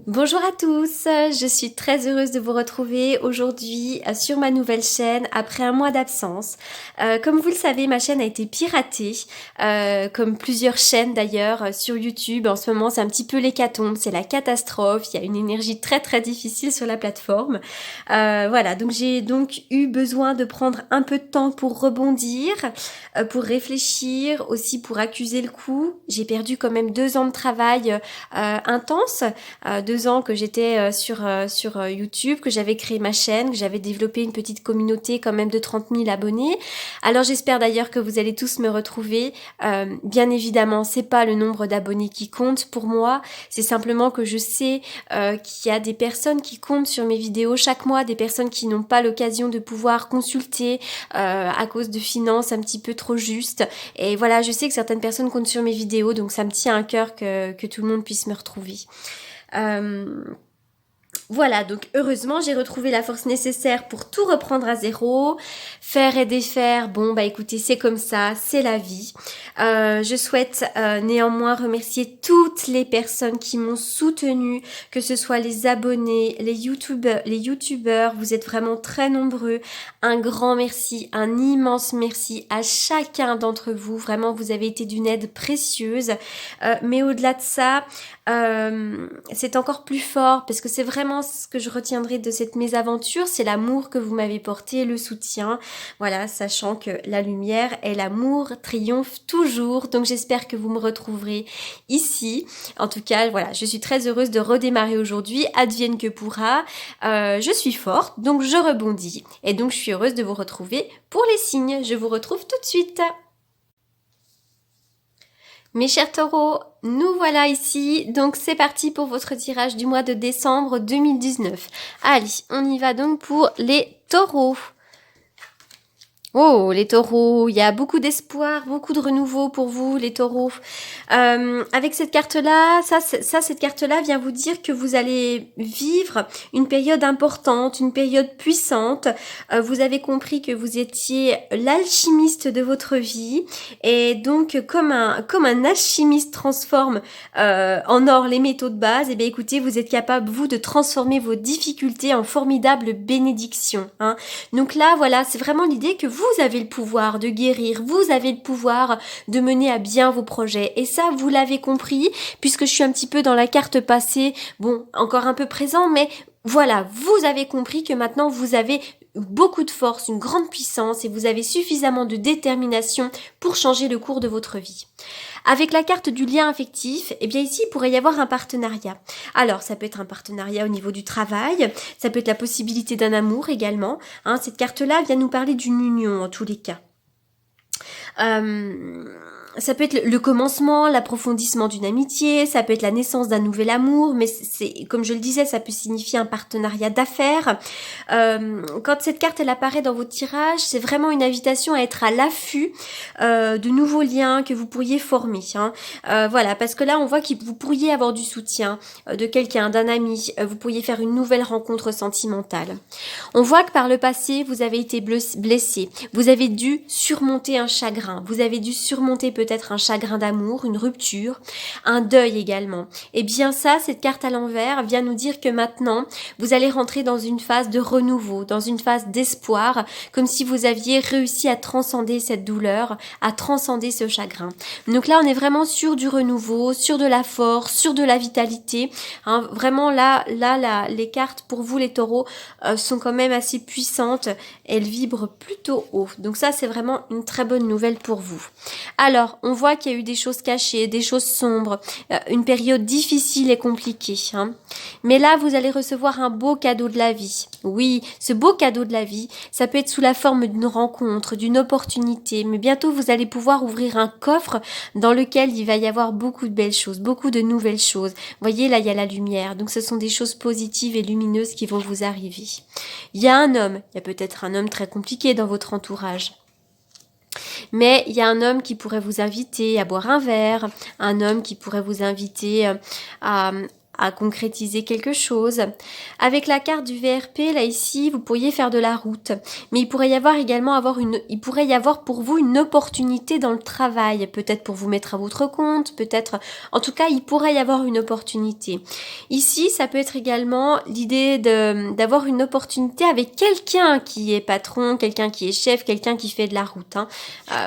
Bonjour à tous, je suis très heureuse de vous retrouver aujourd'hui sur ma nouvelle chaîne après un mois d'absence. Comme vous le savez, ma chaîne a été piratée, comme plusieurs chaînes d'ailleurs sur YouTube. En ce moment, c'est un petit peu l'hécatombe, c'est la catastrophe, il y a une énergie très difficile sur la plateforme. Voilà, donc j'ai donc eu besoin de prendre un peu de temps pour rebondir, pour réfléchir, aussi pour accuser le coup. J'ai perdu quand même 2 ans de travail intense. 2 ans que j'étais sur YouTube, que j'avais créé ma chaîne, que j'avais développé une petite communauté quand même de 30 000 abonnés. Alors j'espère d'ailleurs que vous allez tous me retrouver. Bien évidemment, c'est pas le nombre d'abonnés qui compte pour moi, c'est simplement que je sais qu'il y a des personnes qui comptent sur mes vidéos chaque mois, des personnes qui n'ont pas l'occasion de pouvoir consulter à cause de finances un petit peu trop justes. Et voilà, je sais que certaines personnes comptent sur mes vidéos, donc ça me tient à cœur que tout le monde puisse me retrouver. Voilà, donc heureusement, j'ai retrouvé la force nécessaire pour tout reprendre à zéro, faire et défaire. Bon, bah écoutez, c'est comme ça, c'est la vie. Je souhaite néanmoins remercier toutes les personnes qui m'ont soutenue, que ce soit les abonnés, les youtubeurs, vous êtes vraiment très nombreux. Un grand merci, un immense merci à chacun d'entre vous. Vraiment, vous avez été d'une aide précieuse. Mais au-delà de ça, c'est encore plus fort parce que c'est vraiment ce que je retiendrai de cette mésaventure, c'est l'amour que vous m'avez porté, le soutien, voilà, sachant que la lumière et l'amour triomphent toujours, donc j'espère que vous me retrouverez ici. En tout cas, voilà, je suis très heureuse de redémarrer aujourd'hui, advienne que pourra. Je suis forte, donc je rebondis, et donc je suis heureuse de vous retrouver pour les signes. Je vous retrouve tout de suite. Mes chers taureaux, nous voilà ici, donc c'est parti pour votre tirage du mois de décembre 2019. Allez, on y va donc pour les taureaux. Oh, les taureaux, il y a beaucoup d'espoir, beaucoup de renouveau pour vous, les taureaux. Avec cette carte-là, cette carte-là vient vous dire que vous allez vivre une période importante, une période puissante. Vous avez compris que vous étiez l'alchimiste de votre vie. Et donc, comme un alchimiste transforme en or les métaux de base, et bien écoutez, vous êtes capable, vous, de transformer vos difficultés en formidables bénédictions. Hein. Donc là, voilà, c'est vraiment l'idée que vous avez le pouvoir de guérir, vous avez le pouvoir de mener à bien vos projets. Et ça, vous l'avez compris, puisque je suis un petit peu dans la carte passée, bon, encore un peu présent, mais voilà, vous avez compris que maintenant vous avez beaucoup de force, une grande puissance et vous avez suffisamment de détermination pour changer le cours de votre vie. Avec la carte du lien affectif, eh bien ici, il pourrait y avoir un partenariat. Alors, ça peut être un partenariat au niveau du travail, ça peut être la possibilité d'un amour également. Hein, cette carte-là vient nous parler d'une union en tous les cas. Ça peut être le commencement, l'approfondissement d'une amitié, ça peut être la naissance d'un nouvel amour, mais c'est comme je le disais, ça peut signifier un partenariat d'affaires. Quand cette carte elle apparaît dans votre tirage, c'est vraiment une invitation à être à l'affût de nouveaux liens que vous pourriez former. Hein. Voilà, parce que là on voit que vous pourriez avoir du soutien de quelqu'un, d'un ami, vous pourriez faire une nouvelle rencontre sentimentale. On voit que par le passé vous avez été blessé, vous avez dû surmonter un chagrin, vous avez dû surmonter peut-être un chagrin d'amour, une rupture, un deuil également. Et bien ça, cette carte à l'envers vient nous dire que maintenant, vous allez rentrer dans une phase de renouveau, dans une phase d'espoir, comme si vous aviez réussi à transcender cette douleur, à transcender ce chagrin. Donc là, on est vraiment sur du renouveau, sur de la force, sur de la vitalité. Hein, vraiment là, les cartes pour vous les taureaux sont quand même assez puissantes. Elles vibrent plutôt haut. Donc ça, c'est vraiment une très bonne nouvelle pour vous. Alors, on voit qu'il y a eu des choses cachées, des choses sombres, une période difficile et compliquée. Hein. Mais là, vous allez recevoir un beau cadeau de la vie. Oui, ce beau cadeau de la vie, ça peut être sous la forme d'une rencontre, d'une opportunité. Mais bientôt, vous allez pouvoir ouvrir un coffre dans lequel il va y avoir beaucoup de belles choses, beaucoup de nouvelles choses. Vous voyez, là, il y a la lumière. Donc, ce sont des choses positives et lumineuses qui vont vous arriver. Il y a un homme, il y a peut-être un homme très compliqué dans votre entourage. Mais il y a un homme qui pourrait vous inviter à boire un verre, un homme qui pourrait vous inviter à à concrétiser quelque chose. Avec la carte du VRP, là ici, vous pourriez faire de la route. Mais il pourrait y avoir également il pourrait y avoir pour vous une opportunité dans le travail. Peut-être pour vous mettre à votre compte, peut-être, en tout cas, il pourrait y avoir une opportunité. Ici, ça peut être également l'idée d'avoir une opportunité avec quelqu'un qui est patron, quelqu'un qui est chef, quelqu'un qui fait de la route.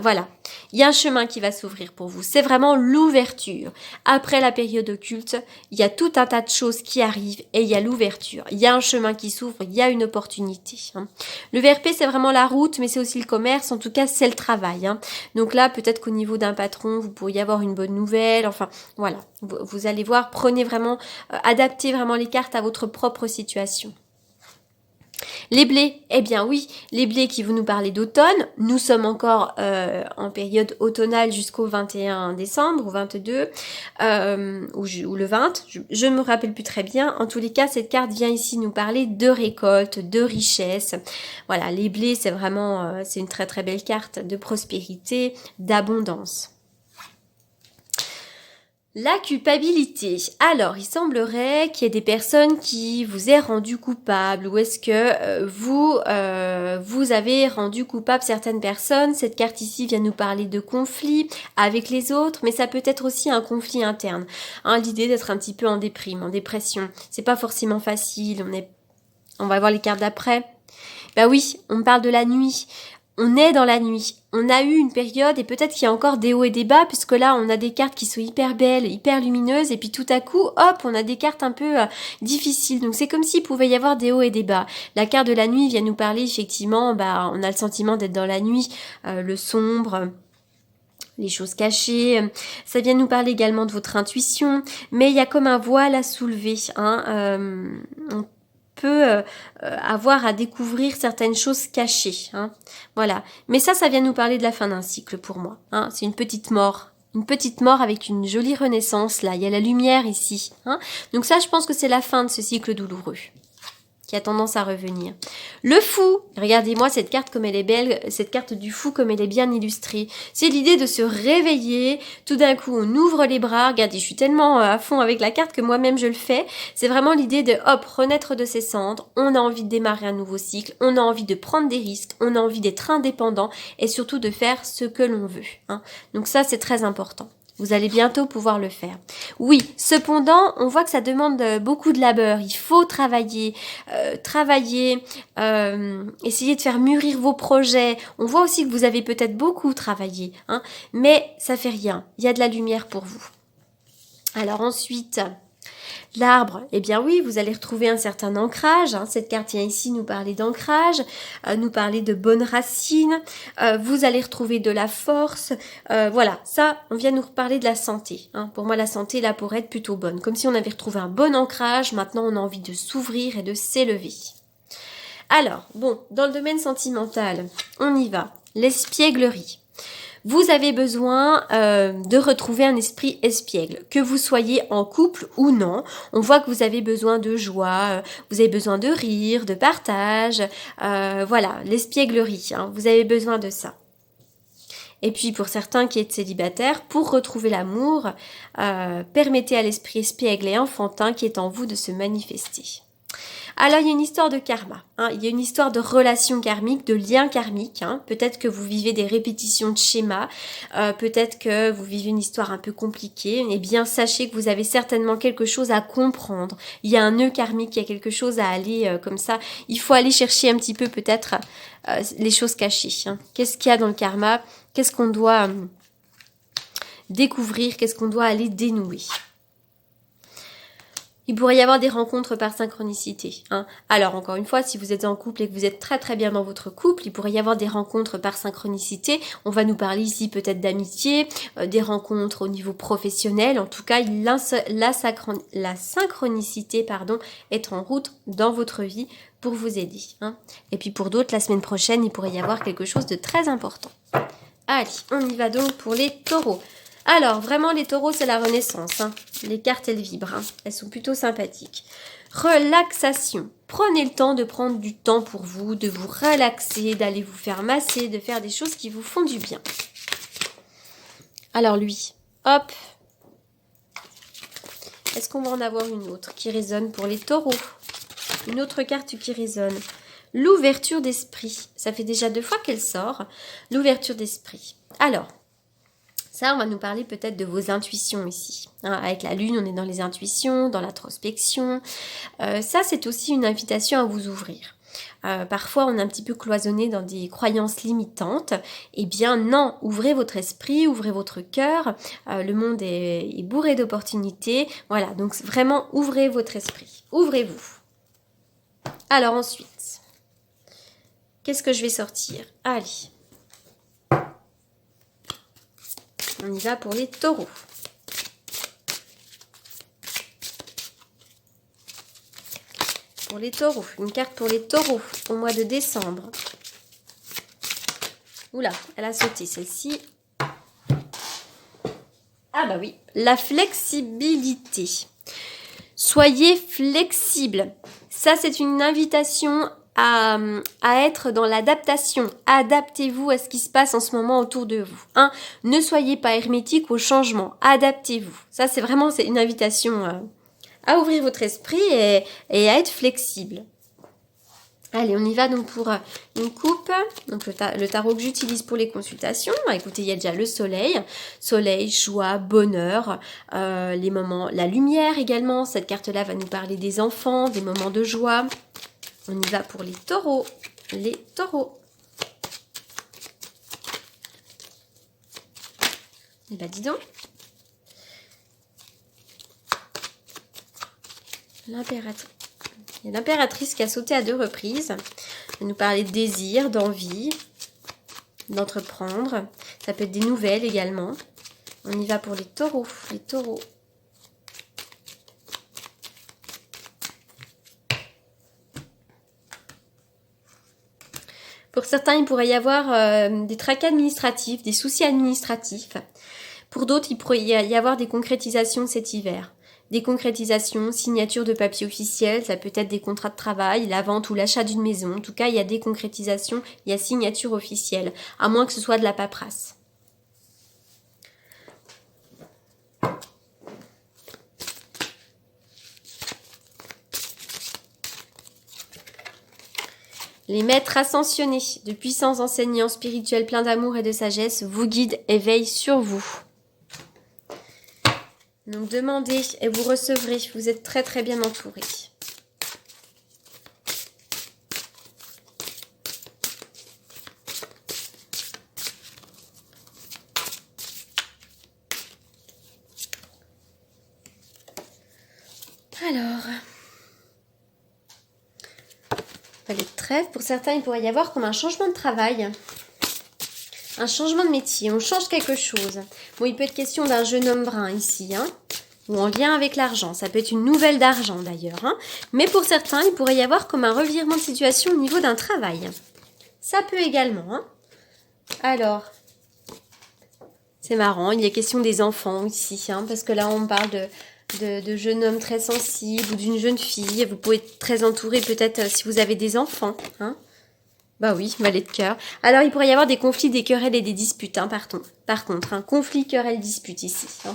Voilà. Il y a un chemin qui va s'ouvrir pour vous. C'est vraiment l'ouverture. Après la période occulte, il y a tout un tas de choses qui arrivent et il y a l'ouverture. Il y a un chemin qui s'ouvre, il y a une opportunité. Le VRP, c'est vraiment la route, mais c'est aussi le commerce. En tout cas, c'est le travail. Donc là, peut-être qu'au niveau d'un patron, vous pourriez avoir une bonne nouvelle. Enfin, voilà. Vous allez voir, prenez vraiment, adaptez vraiment les cartes à votre propre situation. Les blés, eh bien oui, les blés qui vont nous parler d'automne. Nous sommes encore en période automnale jusqu'au 21 décembre ou 22 ou le 20, je ne me rappelle plus très bien. En tous les cas, cette carte vient ici nous parler de récolte, de richesse. Voilà, les blés, c'est vraiment, c'est une très très belle carte de prospérité, d'abondance. La culpabilité. Alors, il semblerait qu'il y ait des personnes qui vous aient rendu coupable ou est-ce que vous avez rendu coupable certaines personnes. Cette carte ici vient nous parler de conflit avec les autres, mais ça peut être aussi un conflit interne. L'idée d'être un petit peu en déprime, en dépression. C'est pas forcément facile. On va voir les cartes d'après. Bah oui, on me parle de la nuit. On est dans la nuit. On a eu une période et peut-être qu'il y a encore des hauts et des bas puisque là on a des cartes qui sont hyper belles, hyper lumineuses et puis tout à coup, hop, on a des cartes un peu difficiles. Donc c'est comme s'il pouvait y avoir des hauts et des bas. La carte de la nuit vient nous parler effectivement, on a le sentiment d'être dans la nuit, le sombre, les choses cachées. Ça vient nous parler également de votre intuition, mais il y a comme un voile à soulever. On peut avoir à découvrir certaines choses cachées. Voilà. Mais ça vient nous parler de la fin d'un cycle pour moi. C'est une petite mort. Une petite mort avec une jolie renaissance, là. Il y a la lumière ici. Donc ça, je pense que c'est la fin de ce cycle douloureux qui a tendance à revenir. Le fou, regardez-moi cette carte comme elle est belle, cette carte du fou comme elle est bien illustrée. C'est l'idée de se réveiller, tout d'un coup on ouvre les bras, regardez, je suis tellement à fond avec la carte que moi-même je le fais. C'est vraiment l'idée de hop, renaître de ses cendres, on a envie de démarrer un nouveau cycle, on a envie de prendre des risques, on a envie d'être indépendant et surtout de faire ce que l'on veut. Donc ça c'est très important. Vous allez bientôt pouvoir le faire. Oui, cependant, on voit que ça demande beaucoup de labeur. Il faut travailler, essayer de faire mûrir vos projets. On voit aussi que vous avez peut-être beaucoup travaillé, mais ça fait rien. Il y a de la lumière pour vous. Alors ensuite, l'arbre, eh bien oui, vous allez retrouver un certain ancrage. Cette carte vient ici nous parler d'ancrage, nous parler de bonnes racines. Vous allez retrouver de la force. Voilà, ça, on vient nous reparler de la santé. Pour moi, la santé, là, pourrait être plutôt bonne. Comme si on avait retrouvé un bon ancrage. Maintenant, on a envie de s'ouvrir et de s'élever. Alors, bon, dans le domaine sentimental, on y va. L'espièglerie. Vous avez besoin de retrouver un esprit espiègle, que vous soyez en couple ou non. On voit que vous avez besoin de joie, vous avez besoin de rire, de partage. Voilà, l'espièglerie, vous avez besoin de ça. Et puis pour certains qui êtes célibataires, pour retrouver l'amour, permettez à l'esprit espiègle et enfantin qui est en vous de se manifester. Alors, il y a une histoire de karma, il y a une histoire de relation karmique, de lien karmique. Peut-être que vous vivez des répétitions de schémas, peut-être que vous vivez une histoire un peu compliquée. Eh bien, sachez que vous avez certainement quelque chose à comprendre. Il y a un nœud karmique, il y a quelque chose à aller comme ça. Il faut aller chercher un petit peu peut-être les choses cachées. Qu'est-ce qu'il y a dans le karma? Qu'est-ce qu'on doit découvrir? Qu'est-ce qu'on doit aller dénouer? Il pourrait y avoir des rencontres par synchronicité. Alors, encore une fois, si vous êtes en couple et que vous êtes très très bien dans votre couple, il pourrait y avoir des rencontres par synchronicité. On va nous parler ici peut-être d'amitié, des rencontres au niveau professionnel. En tout cas, la synchronicité est en route dans votre vie pour vous aider. Et puis pour d'autres, la semaine prochaine, il pourrait y avoir quelque chose de très important. Allez, on y va donc pour les taureaux. Alors, vraiment, les taureaux, c'est la renaissance. Les cartes, elles vibrent. Elles sont plutôt sympathiques. Relaxation. Prenez le temps de prendre du temps pour vous, de vous relaxer, d'aller vous faire masser, de faire des choses qui vous font du bien. Alors lui, hop. Est-ce qu'on va en avoir une autre qui résonne pour les taureaux? Une autre carte qui résonne. L'ouverture d'esprit. Ça fait déjà 2 fois qu'elle sort. L'ouverture d'esprit. Alors, ça, on va nous parler peut-être de vos intuitions ici. Hein, avec la lune, on est dans les intuitions, dans l'introspection. Ça, c'est aussi une invitation à vous ouvrir. Parfois, on est un petit peu cloisonné dans des croyances limitantes. Eh bien, non, ouvrez votre esprit, ouvrez votre cœur. Le monde est bourré d'opportunités. Voilà, donc vraiment, ouvrez votre esprit. Ouvrez-vous. Alors ensuite, qu'est-ce que je vais sortir? Allez. On y va pour les taureaux. Pour les taureaux, une carte pour les taureaux au mois de décembre. Oula, elle a sauté celle-ci. Ah bah oui, la flexibilité. Soyez flexible. Ça, c'est une invitation à être dans l'adaptation. Adaptez-vous à ce qui se passe en ce moment autour de vous. Hein, ne soyez pas hermétique au changement. Adaptez-vous. Ça, c'est une invitation à ouvrir votre esprit et à être flexible. Allez, on y va donc pour une coupe. Donc le tarot que j'utilise pour les consultations. Écoutez, il y a déjà le soleil. Soleil, joie, bonheur, les moments, la lumière également. Cette carte-là va nous parler des enfants, des moments de joie. On y va pour les taureaux. Les taureaux. Eh ben, dis donc. L'impératrice. Il y a l'impératrice qui a sauté à 2 reprises. Elle va nous parler de désir, d'envie, d'entreprendre. Ça peut être des nouvelles également. On y va pour les taureaux. Les taureaux. Pour certains, il pourrait y avoir des tracas administratifs, des soucis administratifs. Pour d'autres, il pourrait y avoir des concrétisations cet hiver. Des concrétisations, signature de papier officiel, ça peut être des contrats de travail, la vente ou l'achat d'une maison. En tout cas, il y a des concrétisations, il y a signature officielle, à moins que ce soit de la paperasse. Les maîtres ascensionnés, de puissants enseignants spirituels pleins d'amour et de sagesse, vous guident et veillent sur vous. Donc demandez et vous recevrez, vous êtes très très bien entourés. Alors, les trèfles, pour certains il pourrait y avoir comme un changement de travail. Un changement de métier, on change quelque chose. Bon, il peut être question d'un jeune homme brun ici, hein, ou en lien avec l'argent. Ça peut être une nouvelle d'argent d'ailleurs. Hein. Mais pour certains, il pourrait y avoir comme un revirement de situation au niveau d'un travail. Ça peut également. Hein. Alors, c'est marrant, il y a question des enfants ici, hein, parce que là on parle de jeunes hommes très sensibles ou d'une jeune fille. Vous pouvez être très entouré peut-être si vous avez des enfants. Hein. Bah oui, valet de cœur. Alors, il pourrait y avoir des conflits, des querelles et des disputes, hein, par contre. Hein, conflit, querelle, dispute ici. Hein.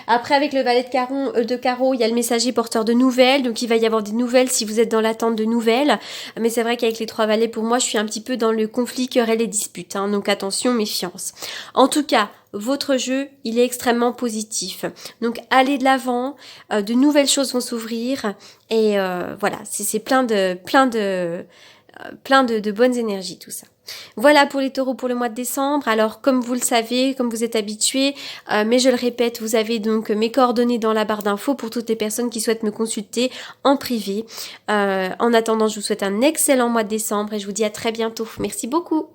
Après, avec le valet de carreau, il y a le messager porteur de nouvelles. Donc, il va y avoir des nouvelles si vous êtes dans l'attente de nouvelles. Mais c'est vrai qu'avec les 3 valets, pour moi, je suis un petit peu dans le conflit, querelle et dispute. Hein, donc, attention, méfiance. En tout cas, votre jeu, il est extrêmement positif. Donc, allez de l'avant. De nouvelles choses vont s'ouvrir. Et voilà, c'est plein de bonnes énergies, tout ça. Voilà pour les taureaux pour le mois de décembre. Alors, comme vous le savez, comme vous êtes habitués, mais je le répète, vous avez donc mes coordonnées dans la barre d'infos pour toutes les personnes qui souhaitent me consulter en privé. En attendant, je vous souhaite un excellent mois de décembre et je vous dis à très bientôt. Merci beaucoup.